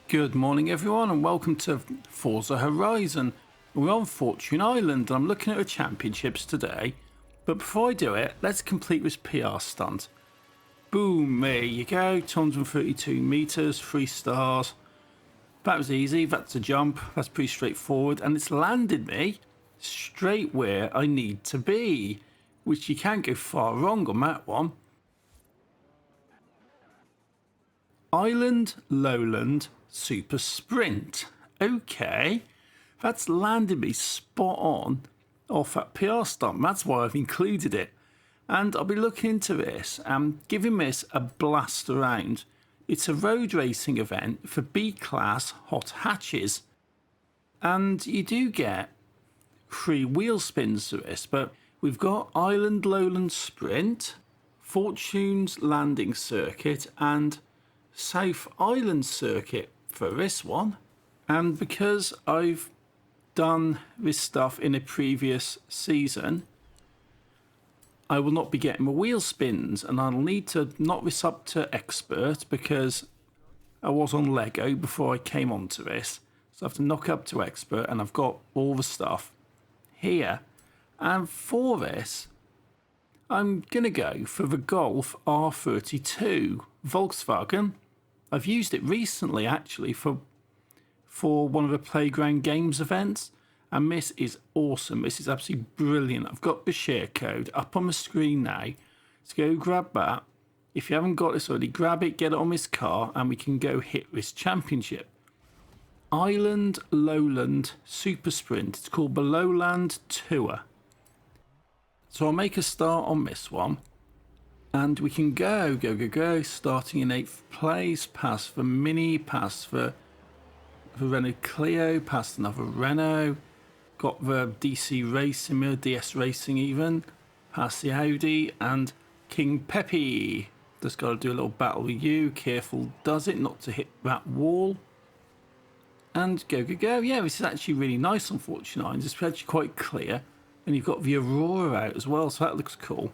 Good morning everyone and welcome to Forza Horizon. We're on Fortune Island and I'm looking at the championships today. But before I do it, let's complete this PR stunt. Boom, there you go, 232 metres, 3 stars. That was easy, that's a jump, that's pretty straightforward. And it's landed me straight where I need to be, which you can't go far wrong on that one. Island, Lowland, Super Sprint. Okay, that's landed me spot on off that PR stunt. That's why I've included it. And I'll be looking into this and giving this a blast around. It's a road racing event for B-class hot hatches. And you do get free wheel spins to this, but we've got Island, Lowland Sprint, Fortune's Landing Circuit, and South Island Circuit for this one. And because I've done this stuff in a previous season, I will not be getting my wheel spins, and I'll need to knock this up to expert because I was on Lego before I came onto this. So I have to knock up to expert, and I've got all the stuff here. And for this, I'm going to go for the Golf R32 Volkswagen. I've used it recently actually for one of the Playground Games events, and this is awesome. This is absolutely brilliant. I've got the share code up on the screen now. So go grab that. If you haven't got this already, grab it, get it on this car, and we can go hit this championship. Island Lowland Super Sprint. It's called the Lowland Tour. So I'll make a start on this one. And we can go, starting in 8th place, past the Mini, past the Renault Clio, past another Renault, got the DC Racing, DS Racing even, past the Audi, and King Peppy. Just got to do a little battle with you, careful does it, not to hit that wall. And go. Yeah, this is actually really nice on Fortune Islands, it's actually quite clear. And you've got the Aurora out as well, so that looks cool.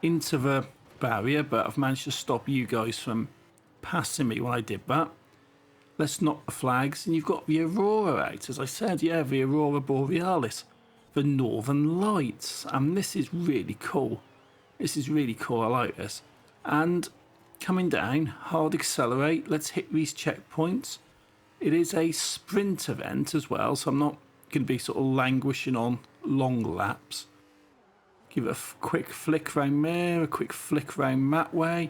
Into the barrier, but I've managed to stop you guys from passing me when I did that. Let's knock the flags, and you've got the Aurora out, as I said, yeah, the Aurora Borealis, the Northern Lights, and this is really cool. This is really cool, I like this. And coming down, hard accelerate, let's hit these checkpoints. It is a sprint event as well, so I'm not going to be sort of languishing on long laps. Give it a quick flick round there, a quick flick round that way.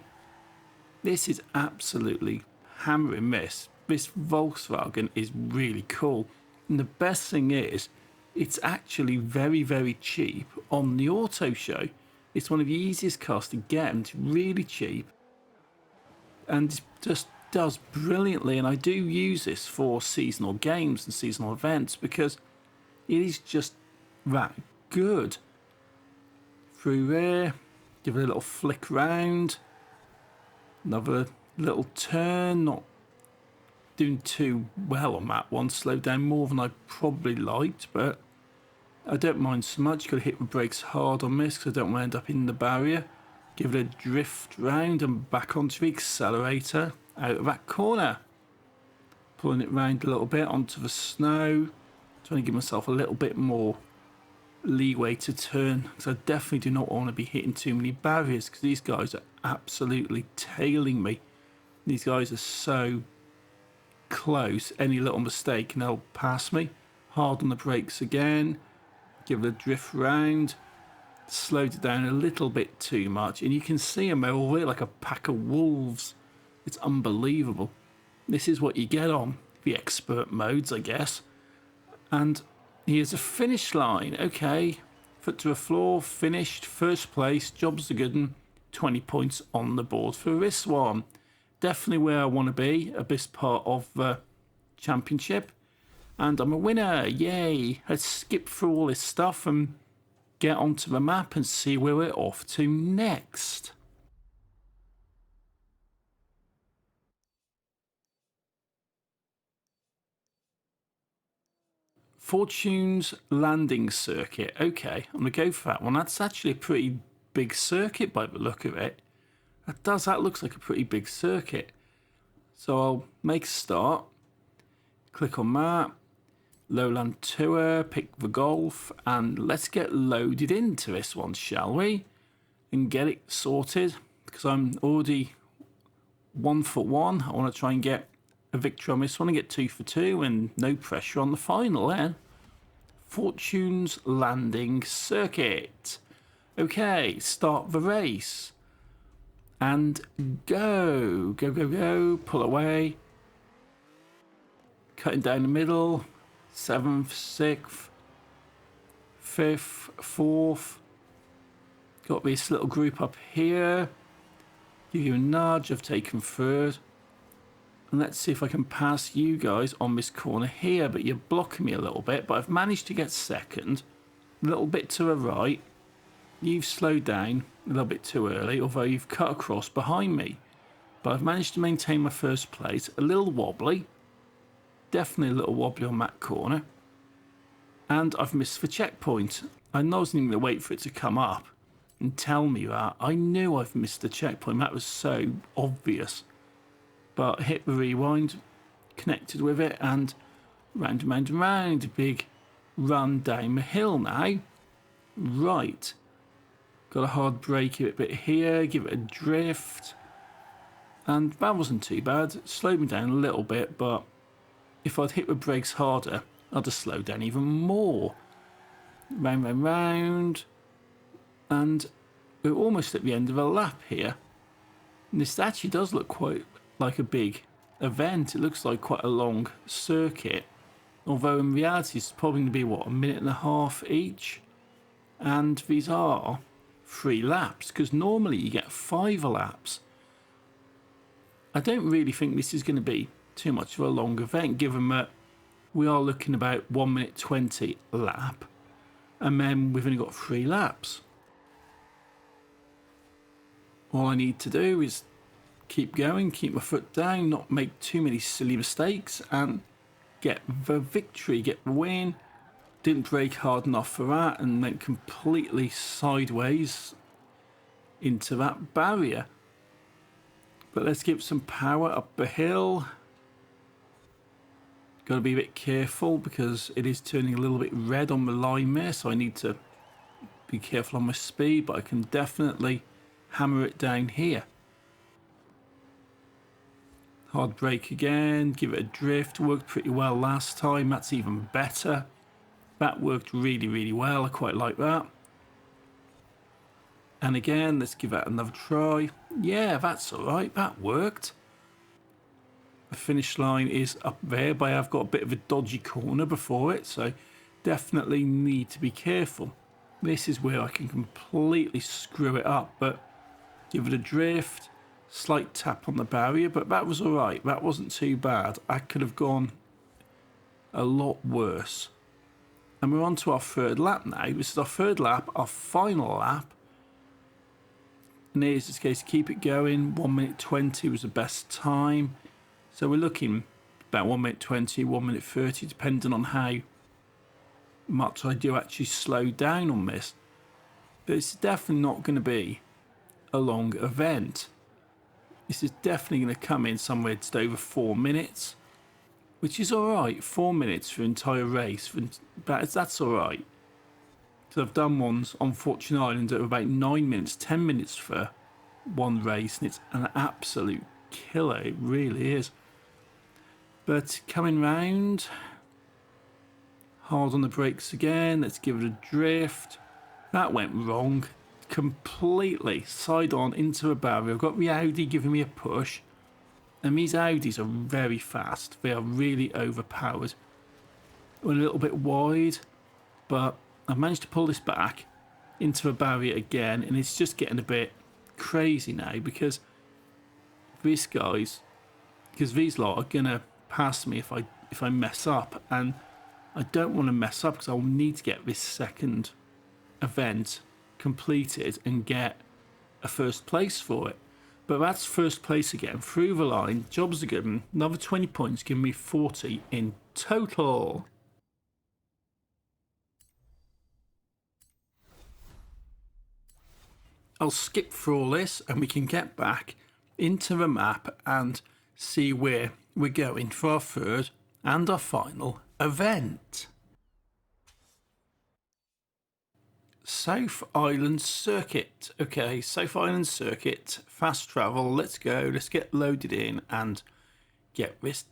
This is absolutely hammering this. This Volkswagen is really cool. And the best thing is, it's actually very, very cheap on the auto show. It's one of the easiest cars to get, and it's really cheap. And it just does brilliantly. And I do use this for seasonal games and seasonal events because it is just that good. Through there, give it a little flick round, another little turn, not doing too well on that one, slowed down more than I probably liked, but I don't mind so much. Got to hit the brakes hard on this because I don't want to end up in the barrier. Give it a drift round and back onto the accelerator out of that corner. Pulling it round a little bit onto the snow, trying to give myself a little bit more leeway to turn, because I definitely do not want to be hitting too many barriers because these guys are absolutely tailing me. These guys are so close, any little mistake and they'll pass me. Hard on the brakes again, give it a drift round, slowed it down a little bit too much, and you can see them over there like a pack of wolves. It's unbelievable. This is what you get on the expert modes, I guess. And here's a finish line. Okay, foot to the floor, finished, first place, job's a good one. 20 points on the board for this one. Definitely where I want to be at this part of the championship. And I'm a winner, yay. Let's skip through all this stuff and get onto the map and see where we're off to next. Fortune's Landing Circuit. Okay, I'm going to go for that one. That's actually a pretty big circuit by the look of it. That looks like a pretty big circuit. So I'll make a start. Click on that. Lowland Tour, pick the Golf, and let's get loaded into this one, shall we? And get it sorted, because I'm already 1 for 1. I want to try and get a victory on this one and get 2 for 2, and no pressure on the final then. Fortune's Landing Circuit. Okay, start the race. And go. Go, go, go. Pull away. Cutting down the middle. 7th, 6th, 5th, 4th. Got this little group up here. Give you a nudge. I've taken 3rd. And let's see if I can pass you guys on this corner here. But you're blocking me a little bit. But I've managed to get 2nd. A little bit to the right. You've slowed down a little bit too early. Although you've cut across behind me. But I've managed to maintain my 1st place. A little wobbly. Definitely a little wobbly on that corner. And I've missed the checkpoint. I wasn't even going to wait for it to come up and tell me that. I knew I've missed the checkpoint. That was so obvious. But hit the rewind, connected with it, and round and round and round. A big run down the hill now. Right. Got a hard brake a bit here, give it a drift. And that wasn't too bad. It slowed me down a little bit, but if I'd hit the brakes harder, I'd have slowed down even more. Round, round, round. And we're almost at the end of a lap here. And this actually does look quite like a big event. It looks like quite a long circuit. Although in reality it's probably going to be, what, 1.5 minutes each? And these are 3 laps, because normally you get 5 laps. I don't really think this is going to be too much of a long event, given that we are looking about 1 minute 20 lap, and then we've only got 3 laps. All I need to do is keep going, keep my foot down, not make too many silly mistakes, and get the victory, get the win. Didn't brake hard enough for that, and went completely sideways into that barrier. But let's give some power up the hill. Got to be a bit careful because it is turning a little bit red on the line there, so I need to be careful on my speed, but I can definitely hammer it down here. Hard brake again, give it a drift. Worked pretty well last time. That's even better. That worked really, really well. I quite like that. And again, let's give that another try. Yeah, that's all right. That worked. The finish line is up there, but I've got a bit of a dodgy corner before it, so definitely need to be careful. This is where I can completely screw it up, but give it a drift, slight tap on the barrier, but that was all right. That wasn't too bad. I could have gone a lot worse. And we're on to our 3rd lap now. This is our 3rd lap, our final lap. And here's this case, keep it going. 1 minute 20 was the best time. So we're looking about 1 minute 20, 1 minute 30, depending on how much I do actually slow down on this. But it's definitely not going to be a long event. This is definitely going to come in somewhere just over 4 minutes, which is all right. 4 minutes for an entire race, that's all right. So I've done ones on Fortune Island at about 9 minutes, 10 minutes for one race, and it's an absolute killer. It really is. But coming round, hard on the brakes again. Let's give it a drift. That went wrong completely. Side on into a barrier. I've got the Audi giving me a push, and these Audis are very fast. They are really overpowered. Went a little bit wide, but I've managed to pull this back into a barrier again, and it's just getting a bit crazy now because these lot are gonna pass me if I mess up, and I don't want to mess up because I'll need to get this 2nd event completed and get a 1st place for it. But that's 1st place again, through the line. Jobs are good. Another 20 points, give me 40 in total. I'll skip through all this and we can get back into the map and see where we're going for our 3rd and our final event. South Island Circuit. Okay, South Island Circuit, fast travel. Let's go. Let's get loaded in and get this.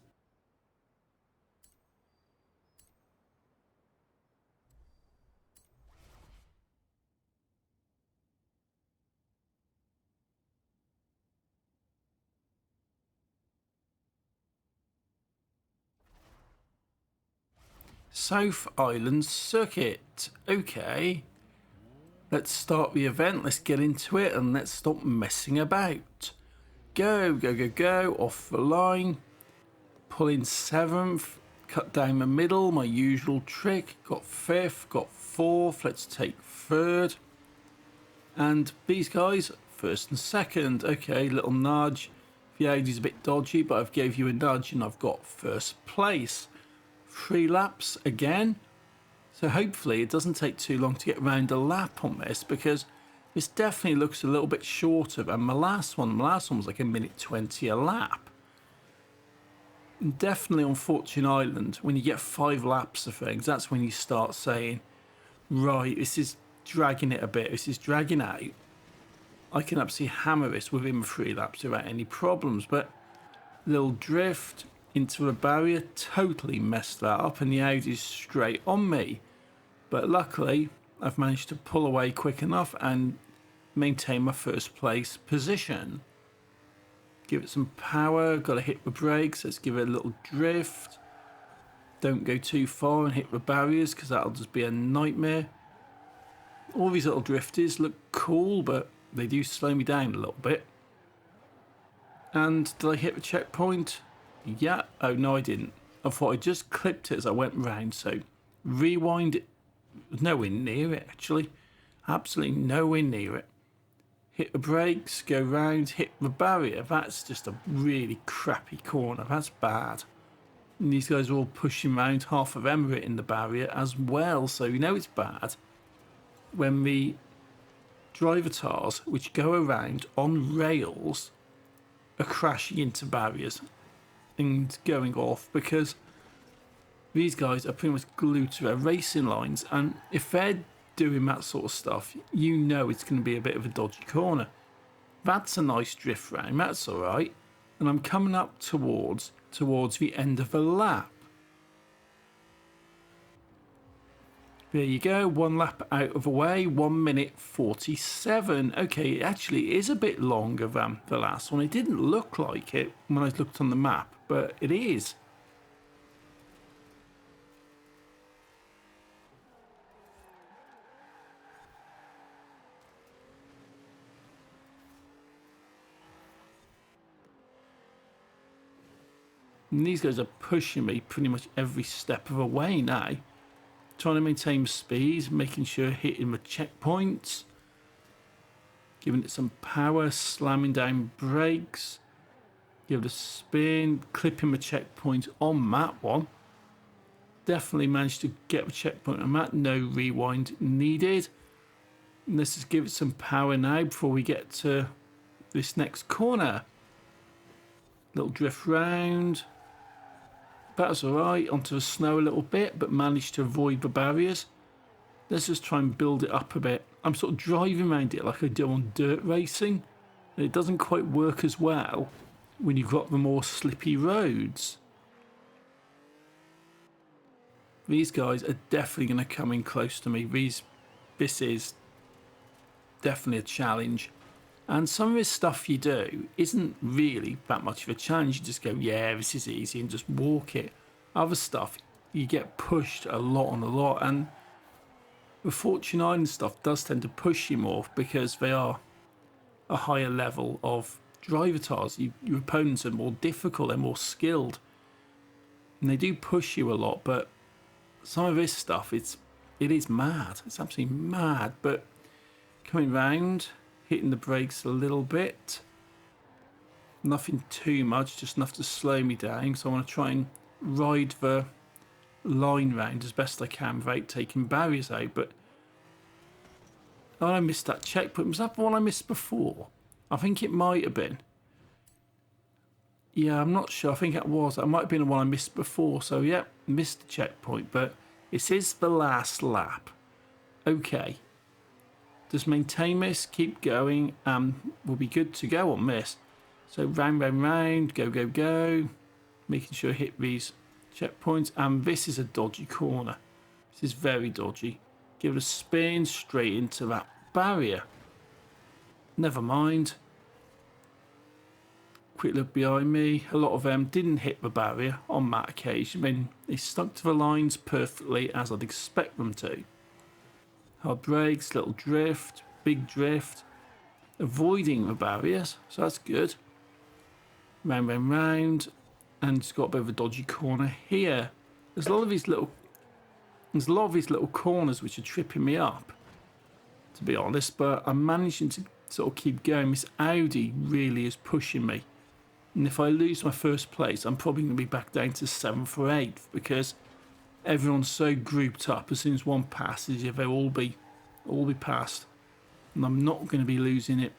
South Island Circuit. Okay. Let's start the event. Let's get into it and let's stop messing about. Go, go, go, go. Off the line. Pull in 7th. Cut down the middle. My usual trick. Got 5th. Got 4th. Let's take 3rd. And these guys, 1st and 2nd. Okay, little nudge. The Audi's a bit dodgy, but I've gave you a nudge and I've got 1st place. 3 laps again. So hopefully it doesn't take too long to get around a lap on this, because this definitely looks a little bit shorter than my last one. My last one was like 1:20 a lap. And definitely on Fortune Island, when you get 5 laps of things, that's when you start saying, right, this is dragging it a bit. This is dragging out. I can absolutely hammer this within 3 laps without any problems. But little drift into a barrier totally messed that up, and the Audi's straight on me. But luckily, I've managed to pull away quick enough and maintain my 1st place position. Give it some power, got to hit the brakes, let's give it a little drift. Don't go too far and hit the barriers, because that'll just be a nightmare. All these little drifties look cool, but they do slow me down a little bit. And did I hit the checkpoint? Yeah. Oh, no, I didn't. I thought I just clipped it as I went round, so rewind it. Nowhere near it, actually. Absolutely nowhere near it. Hit the brakes, go round, hit the barrier. That's just a really crappy corner. That's bad. And these guys are all pushing round. Half of them are hitting the barrier as well, so you know it's bad when the driver cars, which go around on rails, are crashing into barriers and going off, because these guys are pretty much glued to their racing lines, and if they're doing that sort of stuff, you know it's going to be a bit of a dodgy corner. That's a nice drift round, that's alright. And I'm coming up towards the end of the lap. There you go, 1 lap out of the way, 1:47. Okay, it actually is a bit longer than the last one. It didn't look like it when I looked on the map, but it is. And these guys are pushing me pretty much every step of the way now. Trying to maintain speed, making sure hitting the checkpoints. Giving it some power, slamming down brakes. Give it a spin, clipping the checkpoint on that one. Definitely managed to get the checkpoint on that, no rewind needed. And let's just give it some power now before we get to this next corner. Little drift round. That's alright, onto the snow a little bit, but managed to avoid the barriers. Let's just try and build it up a bit. I'm sort of driving around it like I do on dirt racing, and it doesn't quite work as well when you've got the more slippy roads. These guys are definitely going to come in close to me. This is definitely a challenge. And some of this stuff you do isn't really that much of a challenge. You just go, yeah, this is easy, and just walk it. Other stuff, you get pushed a lot on a lot. And the Fortune Island stuff does tend to push you more, because they are a higher level of driver cars. Your opponents are more difficult, they're more skilled. And they do push you a lot, but some of this stuff, it is mad. It's absolutely mad. But coming round, hitting the brakes a little bit. Nothing too much, just enough to slow me down. So I want to try and ride the line round as best I can without taking barriers out. But I missed that checkpoint. Was that the one I missed before? I think it might have been. Yeah, I'm not sure. I think it was. That might have been the one I missed before. So, yeah, missed the checkpoint. But this is the last lap. Okay. Just maintain this. Keep going. We'll be good to go on this. So, round, round, round. Go, go, go. Making sure I hit these checkpoints. And this is a dodgy corner. This is very dodgy. Give it a spin straight into that barrier. Never mind. Quick look behind me. A lot of them didn't hit the barrier on that occasion. I mean, they stuck to the lines perfectly as I'd expect them to. Hard brakes, little drift, big drift. Avoiding the barriers, so that's good. Round, round, round. And it's got a bit of a dodgy corner here. There's a lot of these little corners which are tripping me up, to be honest, but I'm managing to sort of keep going. This Audi really is pushing me. And if I lose my first place, I'm probably going to be back down to 7th or 8th because everyone's so grouped up. As soon as one passes, they'll all be passed. And I'm not going to be losing it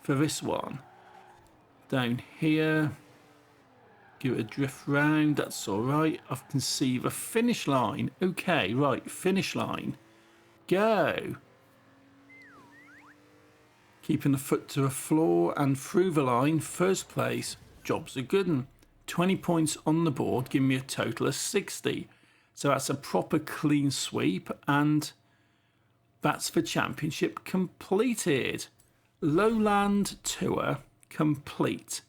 for this one. Down here. Give it a drift round. That's all right. I can see the finish line. Okay, right. Finish line. Go. Keeping the foot to the floor and through the line, first place, job's a good one. 20 points on the board, giving me a total of 60. So that's a proper clean sweep, and that's the championship completed. Lowland tour complete.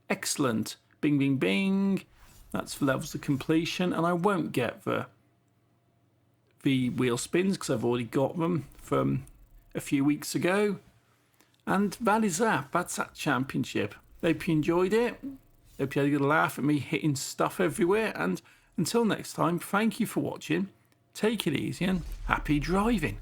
Excellent. Bing, bing, bing. That's the levels of completion, and I won't get the wheel spins because I've already got them from a few weeks ago. And that is that. That's that championship. Hope you enjoyed it. Hope you had a good laugh at me hitting stuff everywhere. And until next time, thank you for watching. Take it easy and happy driving.